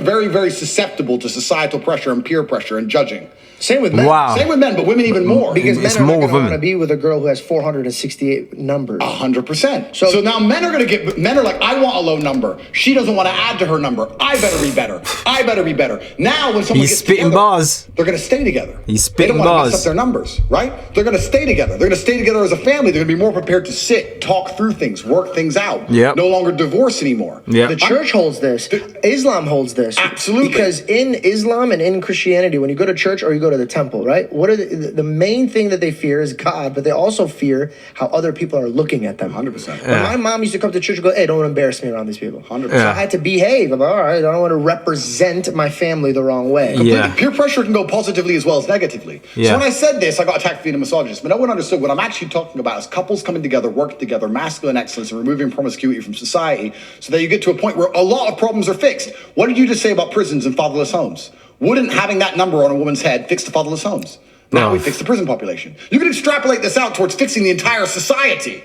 very, very susceptible to societal pressure and peer pressure and judging. Same with men. Wow. Same with men, but women even more. Because It's men are more not going to women. want to be with a girl who has 468 numbers. 100%. So now men are like, I want a low number. She doesn't want to add to her number. I better be better. I better be better. Now when someone He's gets spitting together, bars. they're going to stay together. He's They spitting don't want to mess bars. up their numbers, right? They're going to stay together. They're going to stay together as a family. They're going to be more prepared to sit, talk through things, work things out. Yep. No longer divorce anymore. Yeah. The church holds this. Islam holds this. Absolutely. Because in Islam and in Christianity, when you go to church or you go to the temple, right? What are the main thing that they fear is God, but they also fear how other people are looking at them. 100%. When my mom used to come to church and go, hey, don't embarrass me around these people. 100%. So I had to behave. I'm like, all right, I don't want to represent my family the wrong way. Yeah. Peer pressure can go positively as well as negatively. Yeah. So when I said this, I got attacked for being a misogynist, but no one understood what I'm actually talking about is couples coming together, working together, masculine excellence, and removing promiscuity from society so that you get to a point where a lot of problems are fixed. What did you just say about prisons and fatherless homes? Wouldn't having that number on a woman's head fix the fatherless homes? Now we fix the prison population. You can extrapolate this out towards fixing the entire society.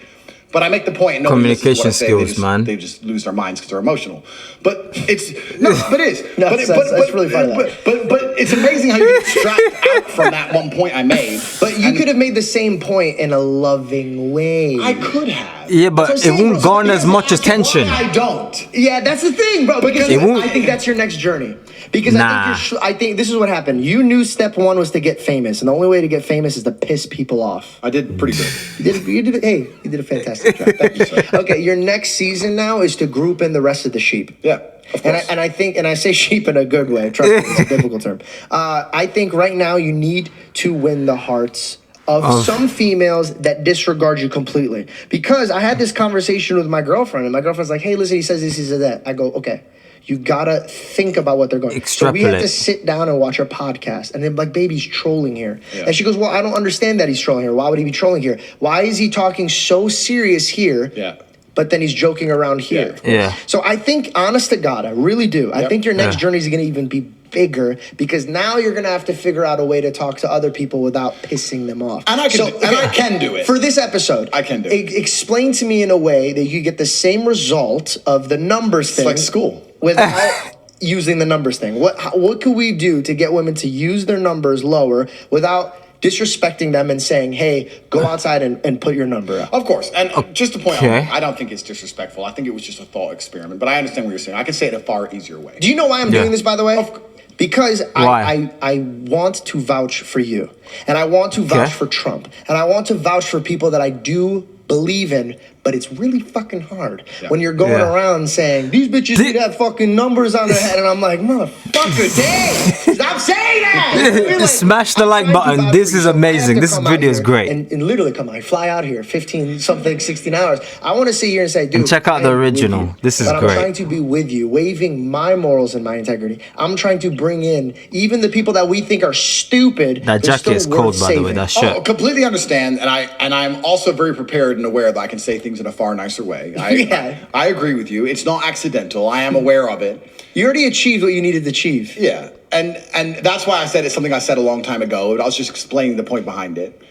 But I make the point, and no Communication skills, man. They just lose their minds because they're emotional. But it's but it is. No, but, that's really funny. But it's amazing how you extract out from that one point I made. But you could have made the same point in a loving way. I could have. Yeah, but That's what I'm it saying, won't bro. garner as much attention. I don't. Yeah, that's the thing, bro. Because It won't- I think that's your next journey. Because Nah. I think this is what happened. You knew step one was to get famous, and the only way to get famous is to piss people off. I did pretty good. You did a fantastic job. Thank you, sir. Okay, your next season now is to group in the rest of the sheep. Yeah. Of course. And I say sheep in a good way. Trust me, it's a biblical term. I think right now you need to win the hearts of some females that disregard you completely. Because I had this conversation with my girlfriend, and my girlfriend's like, hey, listen, he says this, he says that. I go, okay. You gotta think about what they're going. So we have to sit down and watch our podcast, and then like, baby's trolling here, and she goes, "Well, I don't understand that he's trolling here. Why would he be trolling here? Why is he talking so serious here? Yeah. But then he's joking around here." Yeah. So I think, honest to God, I really do. I think your next journey is gonna even be bigger because now you're gonna have to figure out a way to talk to other people without pissing them off. And I can do it. For this episode, I can do it. Explain to me in a way that you get the same result of the numbers thing. It's like school. Without using the numbers thing. What could we do to get women to use their numbers lower without disrespecting them and saying, hey, go outside and put your number up? Of course. And just to point out, I don't think it's disrespectful. I think it was just a thought experiment. But I understand what you're saying. I can say it a far easier way. Do you know why I'm doing this, by the way? Because Why? I want to vouch for you. And I want to vouch for Trump. And I want to vouch for people that I do believe in, but it's really fucking hard when you're going around saying, these bitches need to have fucking numbers on their head, and I'm like, motherfucker, Dave, stop saying that! Like, smash the like button. This is amazing. This video is great. And literally come out, fly out here, 16 hours. I want to sit here and say, dude, And check out the original. This is but great. I'm trying to be with you, waving my morals and my integrity. I'm trying to bring in even the people that we think are stupid. That jacket is cold, by the way. That shirt. Oh, completely understand, and I'm also very prepared and aware that I can say things in a far nicer way. I agree with you. It's not accidental. I am aware of it. You already achieved what you needed to achieve. Yeah, and that's why I said it's something I said a long time ago. I was just explaining the point behind it.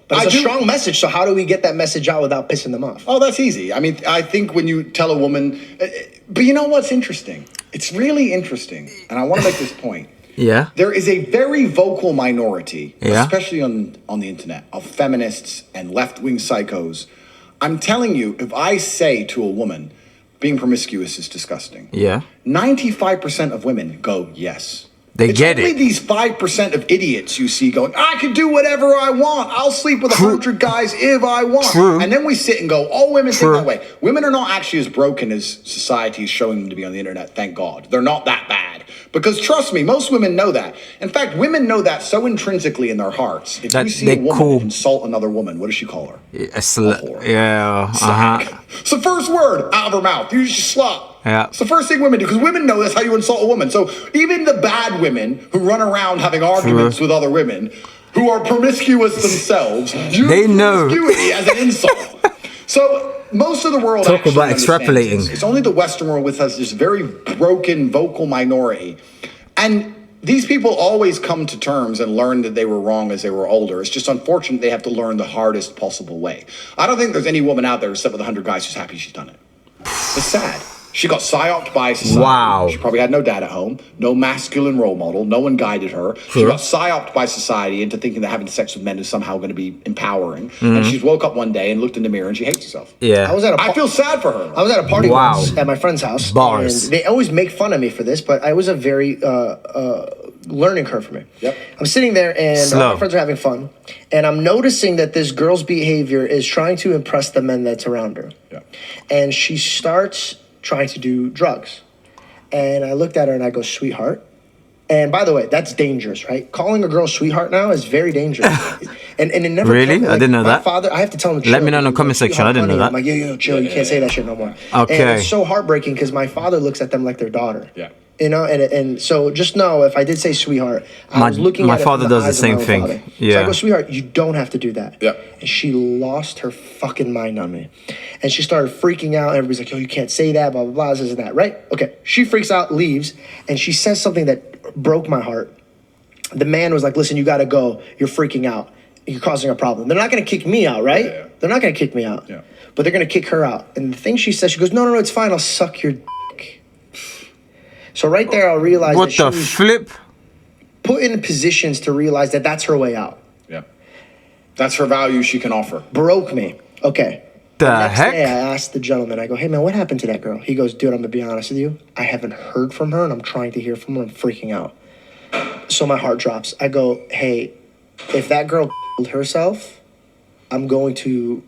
But it's a strong message, so how do we get that message out without pissing them off? Oh, that's easy. I mean, I think when you tell a woman, but you know what's interesting? It's really interesting, and I want to make this point. Yeah. There is a very vocal minority, especially on the internet, of feminists and left-wing psychos. I'm telling you, if I say to a woman, being promiscuous is disgusting. Yeah. 95% of women go, yes. They get It's only it. these 5% of idiots you see going, I can do whatever I want. I'll sleep with 100 guys if I want. True. And then we sit and go, all women think that way. Women are not actually as broken as society is showing them to be on the internet, thank God. They're not that bad. Because trust me, most women know that. In fact, women know that so intrinsically in their hearts. If you see a woman insult another woman, what does she call her? A slut. Yeah. It's the first word out of her mouth. You just slut. Yeah. It's the first thing women do, because women know that's how you insult a woman. So even the bad women who run around having arguments with other women, who are promiscuous themselves, use promiscuity as an insult. So most of the world talk about extrapolating. It's only the Western world which has this very broken vocal minority. And these people always come to terms and learn that they were wrong as they were older. It's just unfortunate they have to learn the hardest possible way. I don't think there's any woman out there who slept with 100 guys who's happy she's done it. It's sad. She got psyoped by society. Wow. She probably had no dad at home, no masculine role model, no one guided her. She got psyoped by society into thinking that having sex with men is somehow going to be empowering. And she's woke up one day and looked in the mirror and she hates herself. Yeah. I feel sad for her. I was at a party Wow. once at my friend's house. Bars. And they always make fun of me for this, but I was a very learning curve for me. Yep. I'm sitting there and all Slow. my friends are having fun, and I'm noticing that this girl's behavior is trying to impress the men that's around her. Yeah. And she starts trying to do drugs. And I looked at her and I go, sweetheart. And by the way, that's dangerous, right? Calling a girl sweetheart now is very dangerous. and it never Really? like, I didn't know my that. Father, I have to tell him. Let me know in the comment section. I didn't know that. I'm like, yo, chill. You can't say that shit no more. Okay. And it's so heartbreaking because my father looks at them like their daughter. Yeah. You know, and so just know if I did say sweetheart, I was looking my at it father from the does the eyes of same my own thing. father. So Yeah. I go, sweetheart, you don't have to do that. Yeah. And she lost her fucking mind on me. And she started freaking out. Everybody's like, yo, you can't say that, blah, blah, blah, this and that, right? Okay. She freaks out, leaves, and she says something that broke my heart. The man was like, listen, you got to go. You're freaking out. You're causing a problem. They're not going to kick me out, right? Yeah. They're not going to kick me out. Yeah. But they're going to kick her out. And the thing she says, she goes, no, it's fine. I'll suck your dick. So right there, I'll realize What that she the was flip? put in positions to realize that that's her way out. Yeah. That's her value she can offer. Broke me. Okay. The Next day, I heck? asked the gentleman, I go, hey, man, what happened to that girl? He goes, dude, I'm going to be honest with you. I haven't heard from her, and I'm trying to hear from her. I'm freaking out. So my heart drops. I go, hey, if that girl killed herself, I'm going to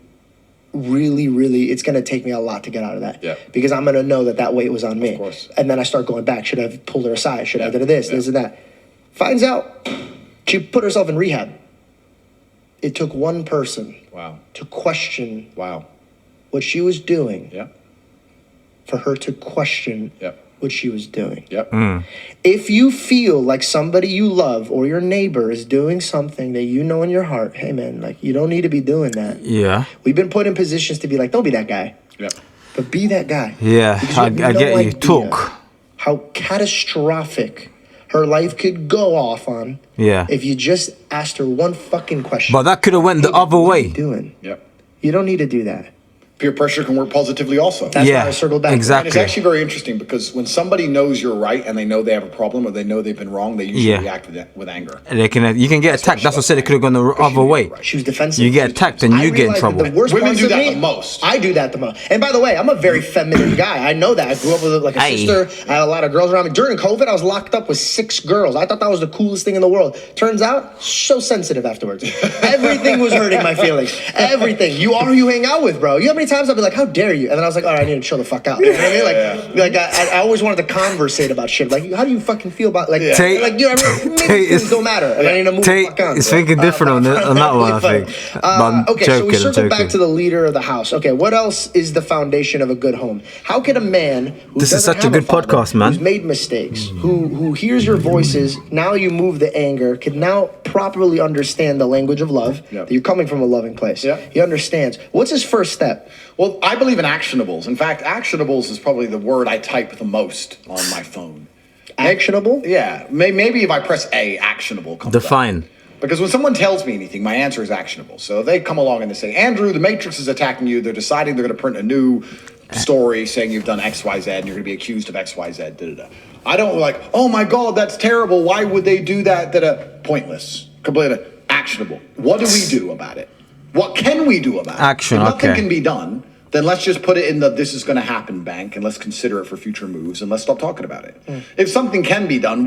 really, it's going to take me a lot to get out of that. Yeah. Because I'm going to know that weight was on me. Of course. And then I start going back. Should I have pulled her aside? Should I have Yeah. done this Yeah. and that? Finds out she put herself in rehab. It took one person Wow. to question Wow. what she was doing Yeah. for her to question Yeah. what she was doing. Yep. If you feel like somebody you love or your neighbor is doing something that you know in your heart, hey man, like you don't need to be doing that. Yeah. We've been put in positions to be like, don't be that guy, Yep. but be that guy. Yeah, Because you I have no get you. idea Talk. how catastrophic her life could go off on Yeah. if you just asked her one fucking question. But that could have went the Hey, other what are you way. doing? Yep. You don't need to do that. Peer pressure can work positively also. That's Yeah, why I circled back. exactly. And it's actually very interesting because when somebody knows you're right and they know they have a problem or they know they've been wrong, they usually Yeah. react with anger. They can, you can get attacked. That's what I said. It could have gone the other way. She was defensive. You get attacked and I you get in realized that trouble. The worst Women parts do of that me, the most. I do that the most. And by the way, I'm a very feminine guy. I know that. I grew up with like a Aye. sister. I had a lot of girls around me. During COVID, I was locked up with 6 girls. I thought that was the coolest thing in the world. Turns out, so sensitive afterwards. Everything was hurting my feelings. Everything. You are who you hang out with, bro. You know how many times I'll be like, how dare you? And then I was like, all right, I need to chill the fuck out. You know what I mean? Like I always wanted to conversate about shit. Like, how do you fucking feel about like, Tate- like you know, maybe Tate things is- don't matter. And I need to move the Tate fuck on. is thinking different on that one, I think. But I'm Okay, so we joking, I'm circle back joking. to the leader of the house. Okay, what else is the foundation of a good home? How can a man who This is doesn't such a have good father, podcast, man. who's made mistakes, who hears your voices, now you move the anger, can now properly understand the language of love, Yep. that you're coming from a loving place. Yeah. He understands. What's his first step? Well, I believe in actionables. In fact, actionables is probably the word I type the most on my phone. Actionable? Yeah, maybe if I press A, actionable comes up. Define. Because when someone tells me anything, my answer is actionable. So they come along and they say, Andrew, the Matrix is attacking you. They're deciding they're going to print a new story saying you've done X, Y, Z, and you're going to be accused of X, Y, Z, da-da-da. I don't like, oh my God, that's terrible. Why would they do that? Da-da. Pointless. Completely actionable. What do we do about it? What can we do about it? Action, If nothing okay. can be done, then let's just put it in the this is going to happen bank and let's consider it for future moves and let's stop talking about it. If something can be done,